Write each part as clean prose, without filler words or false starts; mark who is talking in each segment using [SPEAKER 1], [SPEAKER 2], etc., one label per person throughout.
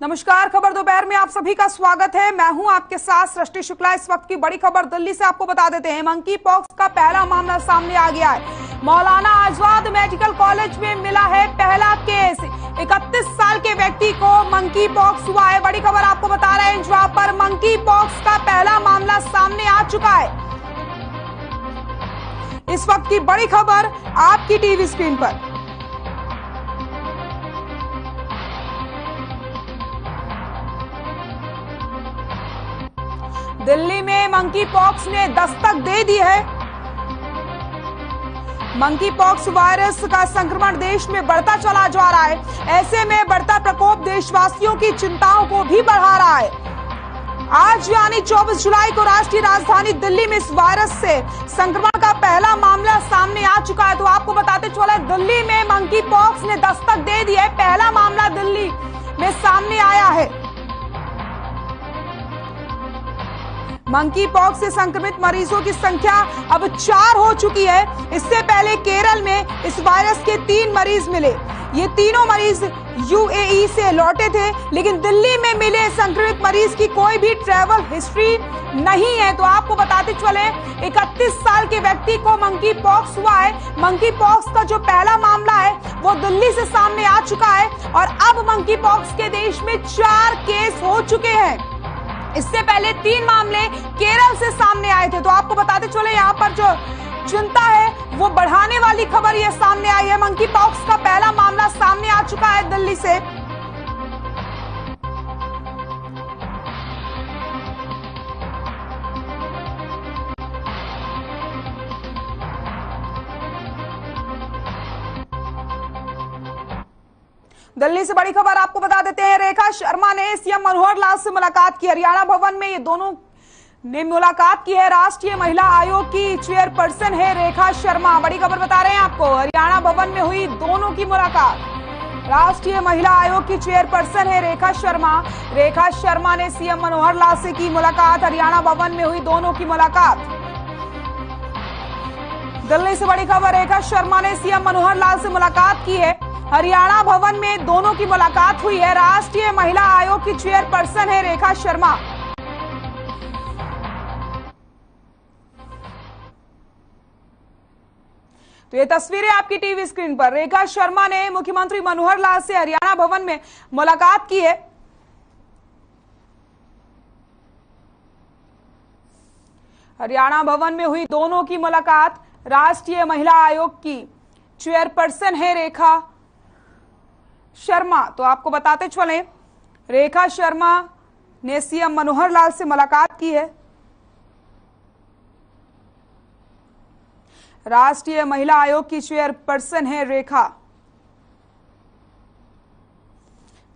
[SPEAKER 1] नमस्कार, खबर दोपहर में आप सभी का स्वागत है। मैं हूं आपके साथ सृष्टि शुक्ला। इस वक्त की बड़ी खबर दिल्ली से आपको बता देते हैं। मंकी पॉक्स का पहला मामला सामने आ गया है। मौलाना आजाद मेडिकल कॉलेज में मिला है पहला केस। 31 साल के व्यक्ति को मंकी पॉक्स हुआ है। बड़ी खबर आपको बता रहे हैं, जहां पर मंकी पॉक्स का पहला मामला सामने आ चुका है। इस वक्त की बड़ी खबर आपकी टीवी स्क्रीन पर। दिल्ली में मंकी पॉक्स ने दस्तक दे दी है। मंकी पॉक्स वायरस का संक्रमण देश में बढ़ता चला जा रहा है। ऐसे में बढ़ता प्रकोप देशवासियों की चिंताओं को भी बढ़ा रहा है। आज यानी 24 जुलाई को राष्ट्रीय राजधानी दिल्ली में इस वायरस से संक्रमण का पहला मामला सामने आ चुका है। तो आपको बताते चले, दिल्ली में मंकी पॉक्स ने दस्तक दे दी है। पहला मामला दिल्ली में सामने आया है। मंकी पॉक्स से संक्रमित मरीजों की संख्या अब 4 हो चुकी है। इससे पहले केरल में इस वायरस के 3 मरीज मिले। ये तीनों मरीज यूएई से लौटे थे, लेकिन दिल्ली में मिले संक्रमित मरीज की कोई भी ट्रैवल हिस्ट्री नहीं है। तो आपको बताते चले, 31 साल के व्यक्ति को मंकी पॉक्स हुआ है। मंकी पॉक्स का जो पहला मामला है वो दिल्ली से सामने आ चुका है और अब मंकी पॉक्स के देश में 4 केस हो चुके हैं। इससे पहले 3 मामले केरल से सामने आए थे। तो आपको बताते चले, यहाँ पर जो चिंता है वो बढ़ाने वाली खबर ये सामने आई है। मंकी पॉक्स का पहला मामला सामने आ चुका है दिल्ली से। दिल्ली से बड़ी खबर आपको बता देते हैं। रेखा शर्मा ने सीएम मनोहर लाल से मुलाकात की। हरियाणा भवन में ये दोनों ने मुलाकात की है। राष्ट्रीय महिला आयोग की चेयरपर्सन है रेखा शर्मा। बड़ी खबर बता रहे हैं आपको, हरियाणा भवन में हुई दोनों की मुलाकात। राष्ट्रीय महिला आयोग की चेयरपर्सन है रेखा शर्मा। रेखा शर्मा ने सीएम मनोहर लाल से की मुलाकात। हरियाणा भवन में हुई दोनों की मुलाकात। दिल्ली से बड़ी खबर, रेखा शर्मा ने सीएम मनोहर लाल से मुलाकात की है। हरियाणा भवन में दोनों की मुलाकात हुई है। राष्ट्रीय महिला आयोग की चेयरपर्सन है रेखा शर्मा। तो ये तस्वीरें आपकी टीवी स्क्रीन पर। रेखा शर्मा ने मुख्यमंत्री मनोहर लाल से हरियाणा भवन में मुलाकात की है। हरियाणा भवन में हुई दोनों की मुलाकात। राष्ट्रीय महिला आयोग की चेयरपर्सन है रेखा शर्मा। तो आपको बताते चले, रेखा शर्मा ने सीएम मनोहर लाल से मुलाकात की है। राष्ट्रीय महिला आयोग की चेयरपर्सन है रेखा।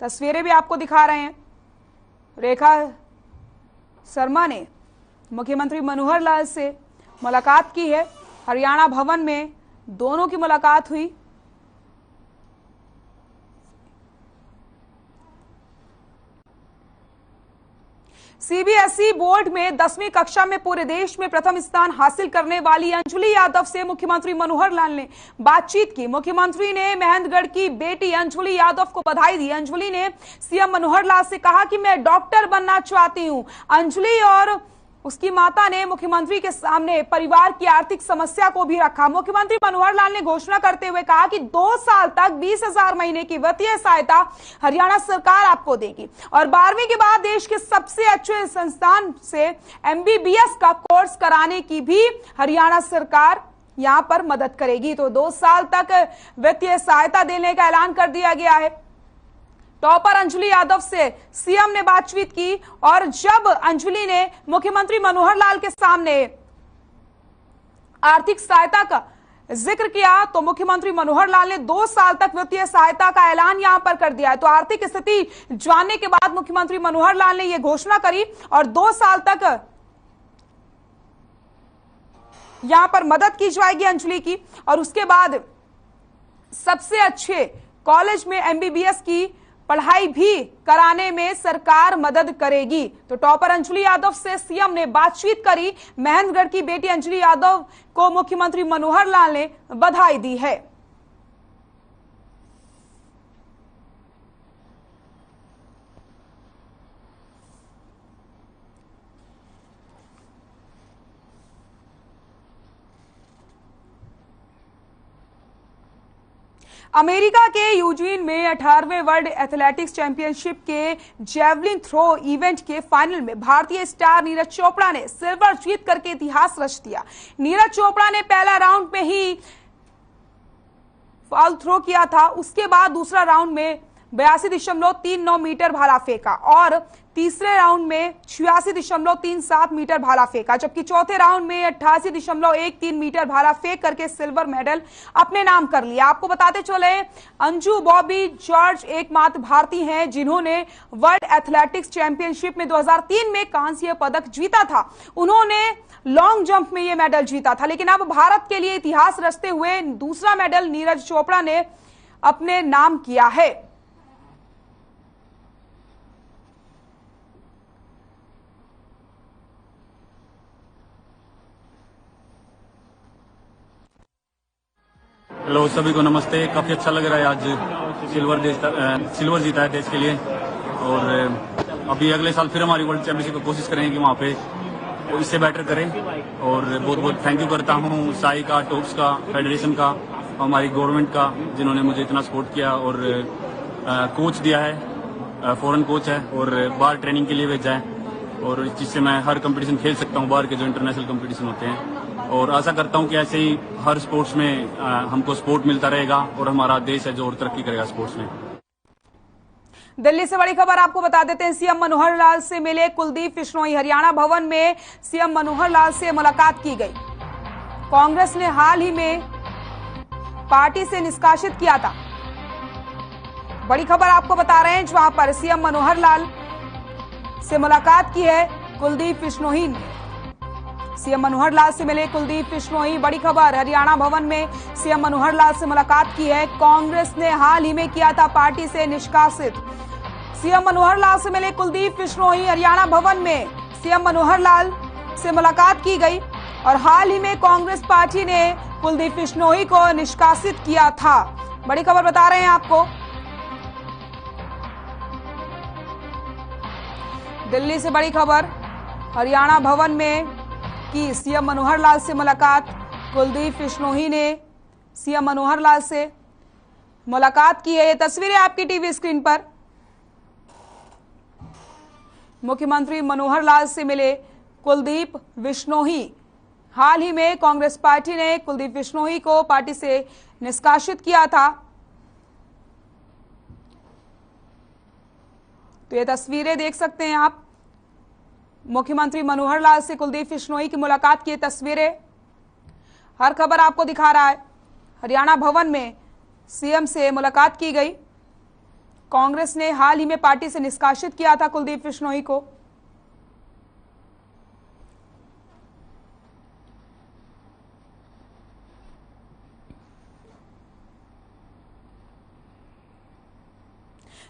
[SPEAKER 1] तस्वीरें भी आपको दिखा रहे हैं। रेखा शर्मा ने मुख्यमंत्री मनोहर लाल से मुलाकात की है। हरियाणा भवन में दोनों की मुलाकात हुई। सीबीएसई बोर्ड में 10वीं कक्षा में पूरे देश में प्रथम स्थान हासिल करने वाली अंजलि यादव से मुख्यमंत्री मनोहर लाल ने बातचीत की। मुख्यमंत्री ने महेंद्रगढ़ की बेटी अंजलि यादव को बधाई दी। अंजलि ने सीएम मनोहर लाल से कहा कि मैं डॉक्टर बनना चाहती हूं। अंजलि और उसकी माता ने मुख्यमंत्री के सामने परिवार की आर्थिक समस्या को भी रखा। मुख्यमंत्री मनोहर लाल ने घोषणा करते हुए कहा कि 2 साल तक 20,000 महीने की वित्तीय सहायता हरियाणा सरकार आपको देगी और 12वीं के बाद देश के सबसे अच्छे संस्थान से एमबीबीएस का कोर्स कराने की भी हरियाणा सरकार यहां पर मदद करेगी। तो 2 साल तक वित्तीय सहायता देने का ऐलान कर दिया गया है। टॉपर अंजलि यादव से सीएम ने बातचीत की और जब अंजलि ने मुख्यमंत्री मनोहर लाल के सामने आर्थिक सहायता का जिक्र किया तो मुख्यमंत्री मनोहर लाल ने 2 साल तक वित्तीय सहायता का ऐलान यहां पर कर दिया है। तो आर्थिक स्थिति जानने के बाद मुख्यमंत्री मनोहर लाल ने यह घोषणा करी और 2 साल तक यहां पर मदद की जाएगी अंजलि की और उसके बाद सबसे अच्छे कॉलेज में एमबीबीएस की पढ़ाई भी कराने में सरकार मदद करेगी। तो टॉपर अंजलि यादव से सीएम ने बातचीत करी। महेंद्रगढ़ की बेटी अंजलि यादव को मुख्यमंत्री मनोहर लाल ने बधाई दी है। अमेरिका के यूजीन में 18वें वर्ल्ड एथलेटिक्स चैंपियनशिप के जेवलिन थ्रो इवेंट के फाइनल में भारतीय स्टार नीरज चोपड़ा ने सिल्वर जीत करके इतिहास रच दिया। नीरज चोपड़ा ने पहला राउंड में ही फाउल थ्रो किया था, उसके बाद दूसरा राउंड में 82.39 मीटर भाला फेंका और तीसरे राउंड में 86.37 मीटर भाला फेंका, जबकि चौथे राउंड में 88.13 मीटर भाला फेंक करके सिल्वर मेडल अपने नाम कर लिया। आपको बताते चले, अंजू बॉबी जॉर्ज एकमात्र भारतीय हैं जिन्होंने वर्ल्ड एथलेटिक्स चैंपियनशिप में 2003 में कांस्य पदक जीता था। उन्होंने लॉन्ग जंप में यह मेडल जीता था, लेकिन अब भारत के लिए इतिहास रचते हुए दूसरा मेडल नीरज चोपड़ा ने अपने नाम किया है।
[SPEAKER 2] हेलो, सभी को नमस्ते। काफी अच्छा लग रहा है, आज सिल्वर जीता है देश के लिए और अभी अगले साल फिर हमारी वर्ल्ड चैंपियनशिप की कोशिश करेंगे कि वहाँ पे वो इससे बेटर करें। और बहुत बहुत थैंक यू करता हूँ साई का, टॉप्स का, फेडरेशन का, हमारी गवर्नमेंट का, जिन्होंने मुझे इतना सपोर्ट किया और कोच दिया है, फॉरेन कोच है और बाहर ट्रेनिंग के लिए भेजा है और जिससे मैं हर कंपटीशन खेल सकता हूँ, बाहर के जो इंटरनेशनल कंपटीशन होते हैं। और आशा करता हूं कि ऐसे ही हर स्पोर्ट्स में हमको सपोर्ट मिलता रहेगा और हमारा देश है जो और तरक्की करेगा स्पोर्ट्स में।
[SPEAKER 1] दिल्ली से बड़ी खबर आपको बता देते हैं, सीएम मनोहर लाल से मिले कुलदीप बिश्नोई। हरियाणा भवन में सीएम मनोहर लाल से मुलाकात की गई। कांग्रेस ने हाल ही में पार्टी से निष्कासित किया था। बड़ी खबर आपको बता रहे हैं, जहां पर सीएम मनोहर लाल से मुलाकात की है कुलदीप बिश्नोई ने। सीएम मनोहर लाल से मिले कुलदीप बिश्नोई। बड़ी खबर, हरियाणा भवन में सीएम मनोहर लाल से मुलाकात की है। कांग्रेस ने हाल ही में किया था पार्टी से निष्कासित। सीएम मनोहर लाल से मिले कुलदीप बिश्नोई। हरियाणा भवन में सीएम मनोहर लाल से मुलाकात की गई और हाल ही में कांग्रेस पार्टी ने कुलदीप बिश्नोई को निष्कासित किया था। बड़ी खबर बता रहे हैं आपको। दिल्ली से बड़ी खबर, हरियाणा भवन में की सीएम मनोहर लाल से मुलाकात। कुलदीप बिश्नोई ने सीएम मनोहर लाल से मुलाकात की है। ये तस्वीरें आपकी टीवी स्क्रीन पर। मुख्यमंत्री मनोहर लाल से मिले कुलदीप बिश्नोई। हाल ही में कांग्रेस पार्टी ने कुलदीप बिश्नोई को पार्टी से निष्कासित किया था। तो ये तस्वीरें देख सकते हैं आप, मुख्यमंत्री मनोहर लाल से कुलदीप बिश्नोई की मुलाकात की तस्वीरें हर खबर आपको दिखा रहा है। हरियाणा भवन में सीएम से मुलाकात की गई। कांग्रेस ने हाल ही में पार्टी से निष्कासित किया था कुलदीप बिश्नोई को।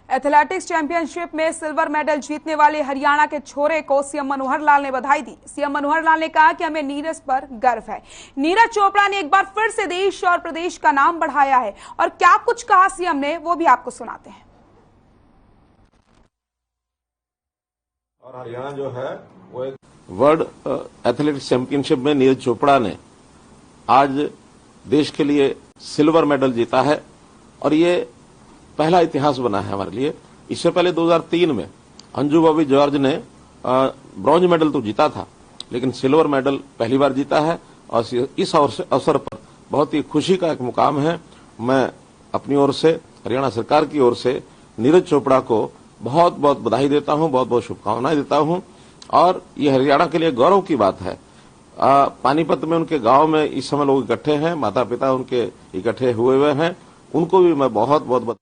[SPEAKER 1] एथलेटिक्स चैंपियनशिप में सिल्वर मेडल जीतने वाले हरियाणा के छोरे को सीएम मनोहर लाल ने बधाई दी। सीएम मनोहर लाल ने कहा कि हमें नीरज पर गर्व है। नीरज चोपड़ा ने एक बार फिर से देश और प्रदेश का नाम बढ़ाया है और क्या कुछ कहा सीएम ने, वो भी आपको सुनाते हैं।
[SPEAKER 3] और हरियाणा जो है वो वर्ल्ड एथलेटिक्स चैंपियनशिप में नीरज चोपड़ा ने आज देश के लिए सिल्वर मेडल जीता है और ये पहला इतिहास बना है हमारे लिए। इससे पहले 2003 में अंजू बॉबी जॉर्ज ने ब्रॉन्ज मेडल तो जीता था, लेकिन सिल्वर मेडल पहली बार जीता है और इस अवसर पर बहुत ही खुशी का एक मुकाम है। मैं अपनी ओर से, हरियाणा सरकार की ओर से नीरज चोपड़ा को बहुत बहुत बधाई देता हूं, बहुत बहुत शुभकामनाएं देता हूं और ये हरियाणा के लिए गौरव की बात है। पानीपत में उनके गांव में इस समय लोग इकट्ठे हैं, माता पिता उनके इकट्ठे हुए हैं, उनको भी मैं बहुत बहुत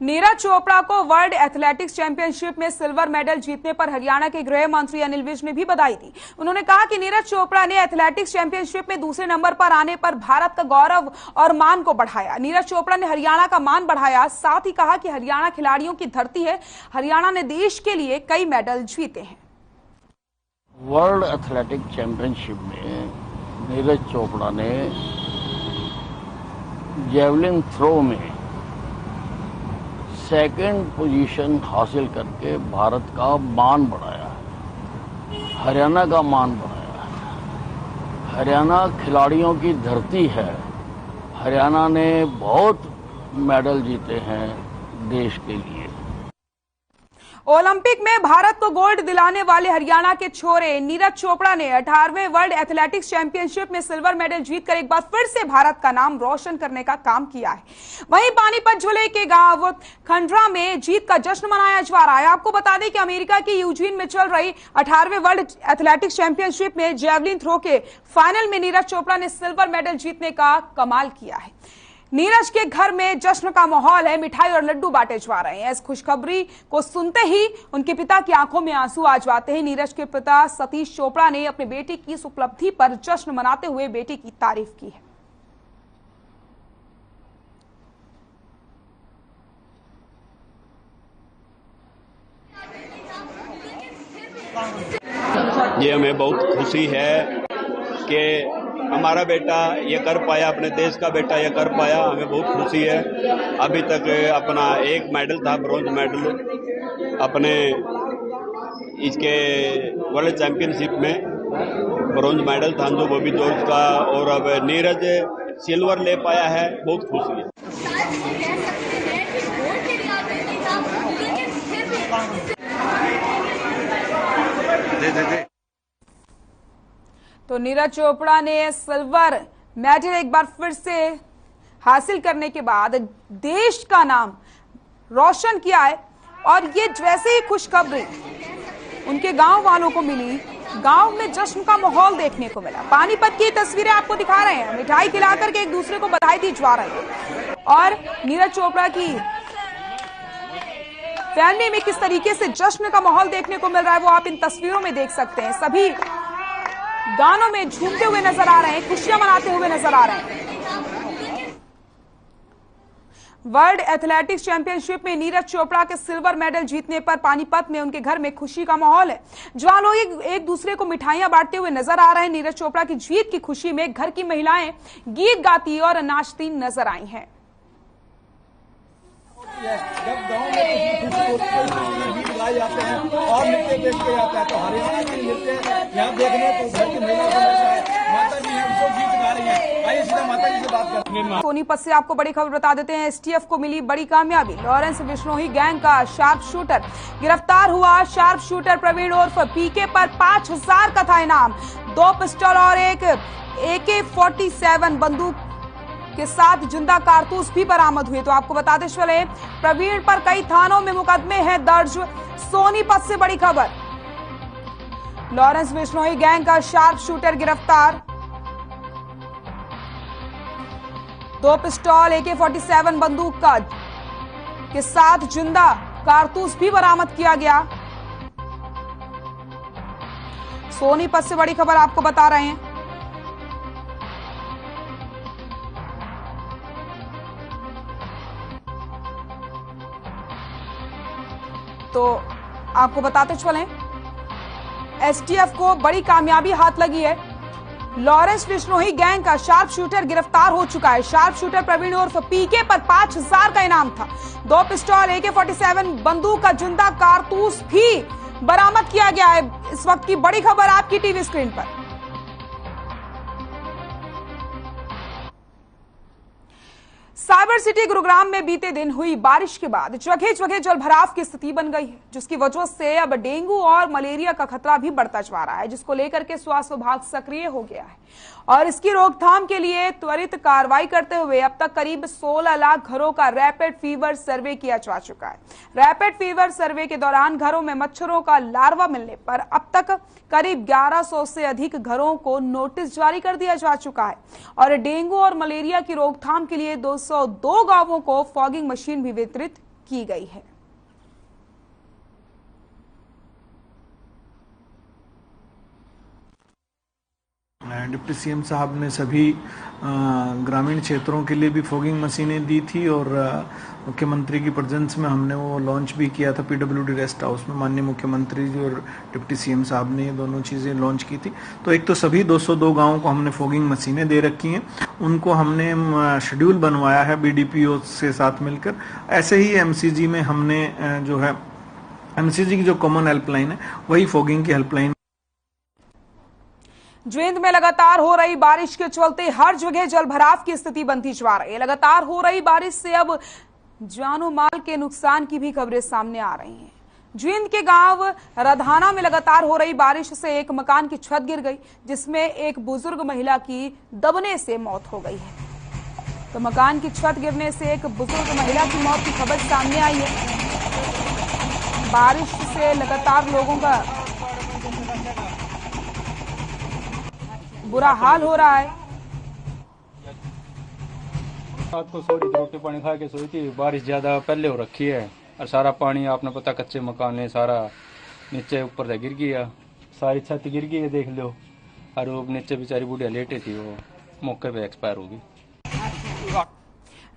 [SPEAKER 1] नीरज चोपड़ा को वर्ल्ड एथलेटिक्स चैंपियनशिप में सिल्वर मेडल जीतने पर हरियाणा के गृह मंत्री अनिल विज ने भी बधाई दी। उन्होंने कहा कि नीरज चोपड़ा ने एथलेटिक्स चैंपियनशिप में दूसरे नंबर पर आने पर भारत का गौरव और मान को बढ़ाया। नीरज चोपड़ा ने हरियाणा का मान बढ़ाया, साथ ही कहा कि हरियाणा खिलाड़ियों की धरती है। हरियाणा ने देश के लिए कई मेडल जीते हैं।
[SPEAKER 4] वर्ल्ड एथलेटिक्स चैंपियनशिप में नीरज चोपड़ा ने जेवलिन थ्रो में सेकंड पोजीशन हासिल करके भारत का मान बढ़ाया, हरियाणा का मान बढ़ाया। हरियाणा खिलाड़ियों की धरती है। हरियाणा ने बहुत मेडल जीते हैं देश के लिए।
[SPEAKER 1] ओलंपिक में भारत को गोल्ड दिलाने वाले हरियाणा के छोरे नीरज चोपड़ा ने 18वें वर्ल्ड एथलेटिक्स चैंपियनशिप में सिल्वर मेडल जीतकर एक बार फिर से भारत का नाम रोशन करने का काम किया है। वहीं पानीपत जिले के गांव खंडरा में जीत का जश्न मनाया जा रहा है। आपको बता दें कि अमेरिका की यूजीन में चल रही 18वें वर्ल्ड एथलेटिक्स चैंपियनशिप में जेवलिन थ्रो के फाइनल में नीरज चोपड़ा ने सिल्वर मेडल जीतने का कमाल किया है। नीरज के घर में जश्न का माहौल है, मिठाई और लड्डू बांटे जा रहे हैं। इस खुशखबरी को सुनते ही उनके पिता की आंखों में आंसू आ जाते हैं। नीरज के पिता सतीश चोपड़ा ने अपने बेटे की इस उपलब्धि पर जश्न मनाते हुए बेटे की तारीफ की है।
[SPEAKER 5] ये हमें बहुत खुशी है कि हमारा बेटा ये कर पाया, अपने देश का बेटा ये कर पाया, हमें बहुत खुशी है। अभी तक अपना एक मेडल था, ब्रॉन्ज मेडल अपने इसके वर्ल्ड चैंपियनशिप में ब्रॉन्ज मेडल था जो बॉबी जॉर्ज का, और अब नीरज सिल्वर ले पाया है, बहुत खुशी है।
[SPEAKER 1] तो नीरज चोपड़ा ने सिल्वर मेडल एक बार फिर से हासिल करने के बाद देश का नाम रोशन किया है। और ये जैसे ही खुशखबरी उनके गांव वालों को मिली, गांव में जश्न का माहौल देखने को मिला। पानीपत की तस्वीरें आपको दिखा रहे हैं, मिठाई खिलाकर के एक दूसरे को बधाई दी जा रही है। और नीरज चोपड़ा की फैमिली में किस तरीके से जश्न का माहौल देखने को मिल रहा है वो आप इन तस्वीरों में देख सकते हैं। सभी गानों में झूमते हुए नजर आ रहे हैं, खुशियां मनाते हुए नजर आ रहे हैं। वर्ल्ड एथलेटिक्स चैंपियनशिप में नीरज चोपड़ा के सिल्वर मेडल जीतने पर पानीपत में उनके घर में खुशी का माहौल है। जवान लोग एक दूसरे को मिठाइयां बांटते हुए नजर आ रहे हैं। नीरज चोपड़ा की जीत की खुशी में घर की महिलाएं गीत गाती और नाचती नजर आई हैं।
[SPEAKER 6] जब गांव में किसी खुशी होती है, गीत गाए जाते हैं और नृत्य देख के जाता है, तो हरियाणा के नृत्य यहाँ देखने तो घर की महिला को लगता है माता जी हैं उनको गीत गा रही हैं। आइए सीधा माता जी से बात करते हैं।
[SPEAKER 1] सोनीपत से आपको बड़ी खबर बता देते हैं। एसटीएफ को मिली बड़ी कामयाबी। लॉरेंस बिश्नोई गैंग का शार्प शूटर गिरफ्तार हुआ। शार्प शूटर प्रवीण उर्फ पीके पर 5000 का था इनाम। 2 पिस्टल और एक AK-47 बंदूक के साथ जिंदा कारतूस भी बरामद हुए। तो आपको बताते चले प्रवीण पर कई थानों में मुकदमे हैं दर्ज। सोनीपत से बड़ी खबर। लॉरेंस बिश्नोई गैंग का शार्प शूटर गिरफ्तार। 2 पिस्टल AK-47 बंदूक का के साथ जिंदा कारतूस भी बरामद किया गया। सोनीपत से बड़ी खबर आपको बता रहे हैं। तो आपको बताते चलें एसटीएफ को बड़ी कामयाबी हाथ लगी है। लॉरेंस बिश्नोई गैंग का शार्प शूटर गिरफ्तार हो चुका है। शार्प शूटर प्रवीण उर्फ पीके पर 5000 का इनाम था। 2 पिस्टल AK-47 बंदूक का जिंदा कारतूस भी बरामद किया गया है। इस वक्त की बड़ी खबर आपकी टीवी स्क्रीन पर। साइबर सिटी गुरुग्राम में बीते दिन हुई बारिश के बाद जगह जगह जलभराव की स्थिति बन गई है, जिसकी वजह से अब डेंगू और मलेरिया का खतरा भी बढ़ता जा रहा है, जिसको लेकर के स्वास्थ्य विभाग सक्रिय हो गया है और इसकी रोकथाम के लिए त्वरित कार्रवाई करते हुए अब तक करीब 16 लाख घरों का रैपिड फीवर सर्वे किया जा चुका है। रैपिड फीवर सर्वे के दौरान घरों में मच्छरों का लार्वा मिलने पर अब तक करीब 1100 से अधिक घरों को नोटिस जारी कर दिया जा चुका है और डेंगू और मलेरिया की रोकथाम के लिए 202 गांवों को फॉगिंग मशीन भी वितरित की गई है।
[SPEAKER 6] डिप्टी सीएम साहब ने सभी ग्रामीण क्षेत्रों के लिए भी फॉगिंग मशीनें दी थी और मुख्यमंत्री की प्रेजेंस में हमने वो लॉन्च भी किया था पीडब्ल्यूडी रेस्ट हाउस में। माननीय मुख्यमंत्री जी और डिप्टी सीएम साहब ने ये दोनों चीज़ें लॉन्च की थी। तो एक तो सभी 202 गांवों को हमने फॉगिंग मशीनें दे रखी हैं, उनको हमने शेड्यूल बनवाया है बीडीपीओ से साथ मिलकर। ऐसे ही एमसीजी में हमने जो है एमसीजी की जो कॉमन हेल्पलाइन है वही फॉगिंग की हेल्पलाइन।
[SPEAKER 1] जींद में लगातार हो रही बारिश के चलते हर जगह जलभराव की स्थिति बनती जा रही है। लगातार हो रही बारिश से अब जानो माल के नुकसान की भी खबरें सामने आ रही हैं। जींद के गांव रधाना में लगातार हो रही बारिश से एक मकान की छत गिर गई, जिसमें एक बुजुर्ग महिला की दबने से मौत हो गई है। तो मकान की छत गिरने से एक बुजुर्ग महिला की मौत की खबर सामने आई है। बारिश से लगातार लोगों का बुरा हाल हो रहा है।
[SPEAKER 7] रात को सो रही थी, रोटी पानी खा के सोई थी। बारिश ज्यादा पहले हो रखी है और सारा पानी आपने पता कच्चे मकान है, सारा नीचे ऊपर से गिर गया, सारी छत गिर गई है देख लो। और वो नीचे बेचारी बुढ़िया लेटे थी, वो मौके पे एक्सपायर होगी।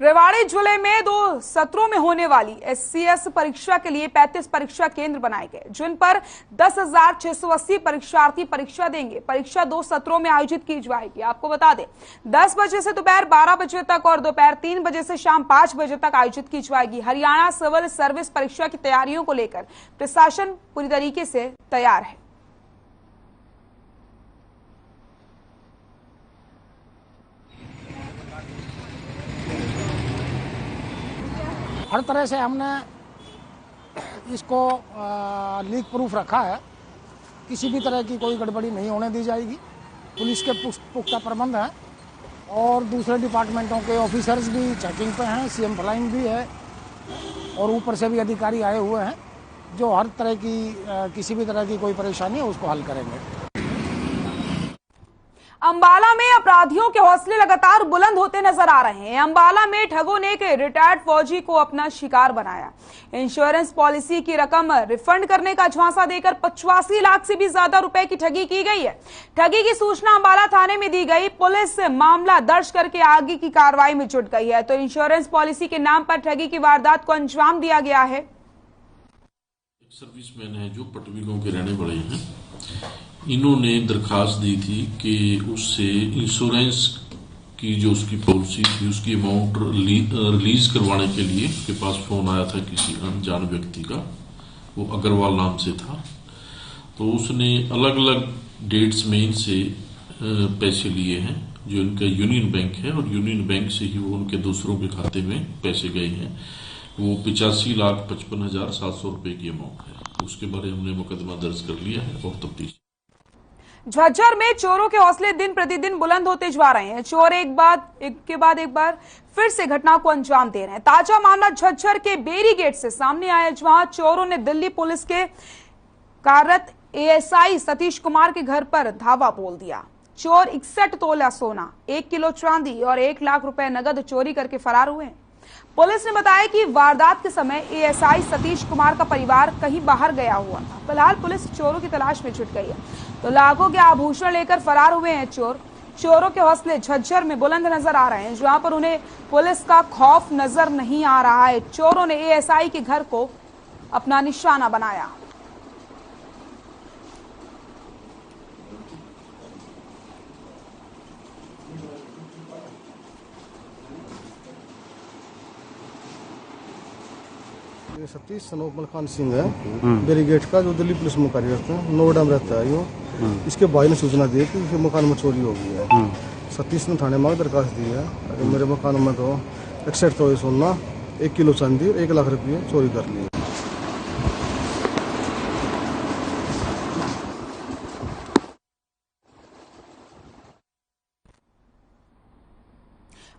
[SPEAKER 1] रेवाड़ी जिले में 2 सत्रों में होने वाली SCS परीक्षा के लिए 35 परीक्षा केंद्र बनाए गए, जिन पर 10,680 परीक्षार्थी परीक्षा देंगे। परीक्षा 2 सत्रों में आयोजित की जाएगी। आपको बता दें 10 बजे से दोपहर 12 बजे तक और दोपहर 3 बजे से शाम 5 बजे तक आयोजित की जाएगी। हरियाणा सिविल सर्विस परीक्षा की तैयारियों को लेकर प्रशासन पूरी तरीके से तैयार है।
[SPEAKER 8] हर तरह से हमने इसको लीक प्रूफ रखा है, किसी भी तरह की कोई गड़बड़ी नहीं होने दी जाएगी। पुलिस के पुख्ता प्रबंध हैं और दूसरे डिपार्टमेंटों के ऑफिसर्स भी चेकिंग पे हैं, CM फ्लाइंग भी है और ऊपर से भी अधिकारी आए हुए हैं जो हर तरह की किसी भी तरह की कोई परेशानी है उसको हल करेंगे।
[SPEAKER 1] अंबाला में अपराधियों के हौसले लगातार बुलंद होते नजर आ रहे हैं। अंबाला में ठगों ने एक रिटायर्ड फौजी को अपना शिकार बनाया। इंश्योरेंस पॉलिसी की रकम रिफंड करने का झांसा देकर 85 लाख से भी ज्यादा रुपए की ठगी की गई है। ठगी की सूचना अंबाला थाने में दी गई। पुलिस मामला दर्ज करके आगे की कार्रवाई में जुट गई है। तो इंश्योरेंस पॉलिसी के नाम पर ठगी की वारदात को अंजाम दिया गया है।
[SPEAKER 9] एक सर्विसमैन है जो पटवी गांव के रहने वाले हैं, इन्होंने दरखास्त दी थी कि उससे इंश्योरेंस की जो उसकी पॉलिसी थी उसकी अमाउंट रिलीज करवाने के लिए उसके पास फोन आया था किसी अनजान व्यक्ति का, वो अग्रवाल नाम से था। तो उसने अलग अलग डेट्स में इनसे पैसे लिए हैं, जो इनका यूनियन बैंक है और यूनियन बैंक से ही वो उनके दूसरों के खाते में पैसे गए हैं। वो 85,55,700 रुपए की अमाउंट है। उसके बारे में हमने मुकदमा दर्ज कर लिया है और तफ्तीश।
[SPEAKER 1] झज्जर में चोरों के हौसले दिन प्रतिदिन बुलंद होते जा रहे हैं। चोर एक के बाद एक बार फिर से घटना को अंजाम दे रहे हैं। ताजा मामला झज्जर के बेरी गेट से सामने आया, जहां चोरों ने दिल्ली पुलिस के कार्यरत ASI सतीश कुमार के घर पर धावा बोल दिया। चोर 61 तोला सोना, 1 किलो चांदी और 1 लाख रुपए नगद चोरी करके फरार हुए हैं। पुलिस ने बताया कि वारदात के समय ASI सतीश कुमार का परिवार कहीं बाहर गया हुआ था। फिलहाल पुलिस चोरों की तलाश में जुट गई है। तो लाखों के आभूषण लेकर फरार हुए हैं चोर। चोरों के हौसले झज्जर में बुलंद नजर आ रहे हैं, जहां पर उन्हें पुलिस का खौफ नजर नहीं आ रहा है। चोरों ने ASI के घर को अपना निशाना बनाया।
[SPEAKER 10] ये सतीश सनोमल खान सिंह है, बैरिगेट का, जो दिल्ली पुलिस में कार्यरत है, नोएडा में रहता है। इसके भाई ने सूचना दी कि इसके मकान में चोरी हो गई है। सतीश ने थाने में दरखास्त दी है, मेरे मकान में तो 61 तोले सोना, 1 किलो चांदी और 1 लाख रुपये चोरी कर लिए।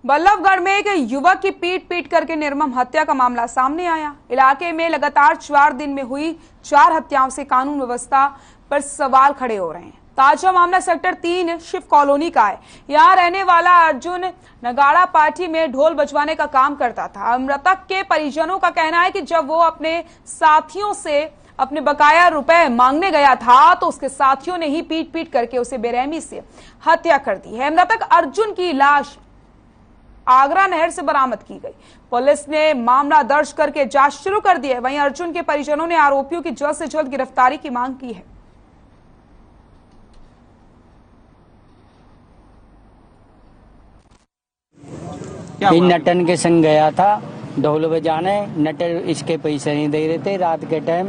[SPEAKER 1] बल्लभगढ़ में एक युवक की पीट करके निर्मम हत्या का मामला सामने आया। इलाके में लगातार 4 दिन में हुई 4 हत्याओं से कानून व्यवस्था पर सवाल खड़े हो रहे हैं। ताजा मामला सेक्टर 3 शिव कॉलोनी का है। यहां रहने वाला अर्जुन नगाड़ा पार्टी में ढोल बजवाने का काम करता था। मृतक के परिजनों का कहना है कि जब वो अपने साथियों से अपने बकाया रुपए मांगने गया था तो उसके साथियों ने ही पीट करके उसे बेरहमी से हत्या कर दी है। मृतक अर्जुन की लाश आगरा नहर से बरामद की गई। पुलिस ने मामला दर्ज करके जांच शुरू कर दी है। वहीं अर्जुन के परिजनों ने आरोपियों की जल्द से जल्द गिरफ्तारी की मांग की है।
[SPEAKER 11] नटन के संग गया था ढोल बजाने। नटन इसके पैसे नहीं दे रहे थे। रात के टाइम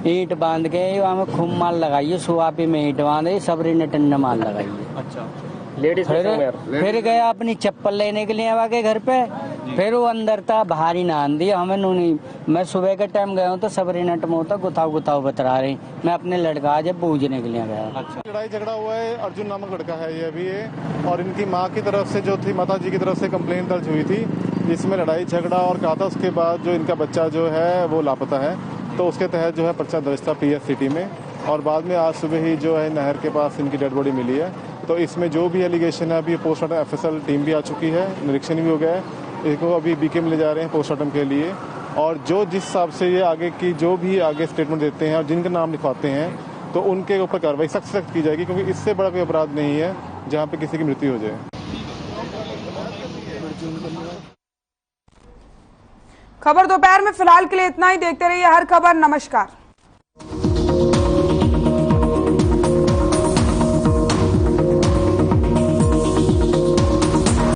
[SPEAKER 11] ईंट बांध के हमें खूब माल लगाइए, सुहापी में ईंट बांधे, सबरी नटन ने माल लगाइए।
[SPEAKER 12] अच्छा,
[SPEAKER 11] फिर गया अपनी चप्पल लेने के लिए आगे घर पे, फिर वो अंदर था, भारी ना आंधी हमें नहीं। मैं सुबह के टाइम गया हूँ तो सबरी नट में होता गुताव गुताव बता रही, मैं अपने लड़का आज पूजने के लिए गया।
[SPEAKER 12] अच्छा,
[SPEAKER 10] लड़ाई झगड़ा हुआ है, अर्जुन नामक लड़का है ये अभी ये, और इनकी माँ की तरफ से जो थी, माता जी की तरफ से कंप्लेंट दर्ज हुई थी, जिसमें लड़ाई झगड़ा और कहा था। उसके बाद जो इनका बच्चा जो है वो लापता है, तो उसके तहत जो है पर्चा दर्ज था PS सिटी में, और बाद में आज सुबह ही जो है नहर के पास इनकी डेड बॉडी मिली है। तो इसमें जो भी एलिगेशन है, अभी पोस्टमार्टम FSL टीम भी आ चुकी है, निरीक्षण भी हो गया है, इसको अभी BK में ले जा रहे हैं पोस्टमार्टम के लिए। और जो जिस हिसाब से ये आगे की जो भी आगे स्टेटमेंट देते हैं और जिनका नाम लिखवाते हैं, तो उनके ऊपर कार्रवाई सख्त से सख्त की जाएगी, क्योंकि इससे बड़ा कोई अपराध नहीं है जहाँ पे किसी की मृत्यु हो जाए।
[SPEAKER 1] खबर दोपहर में फिलहाल के लिए इतना ही। देखते रहिए हर खबर। नमस्कार।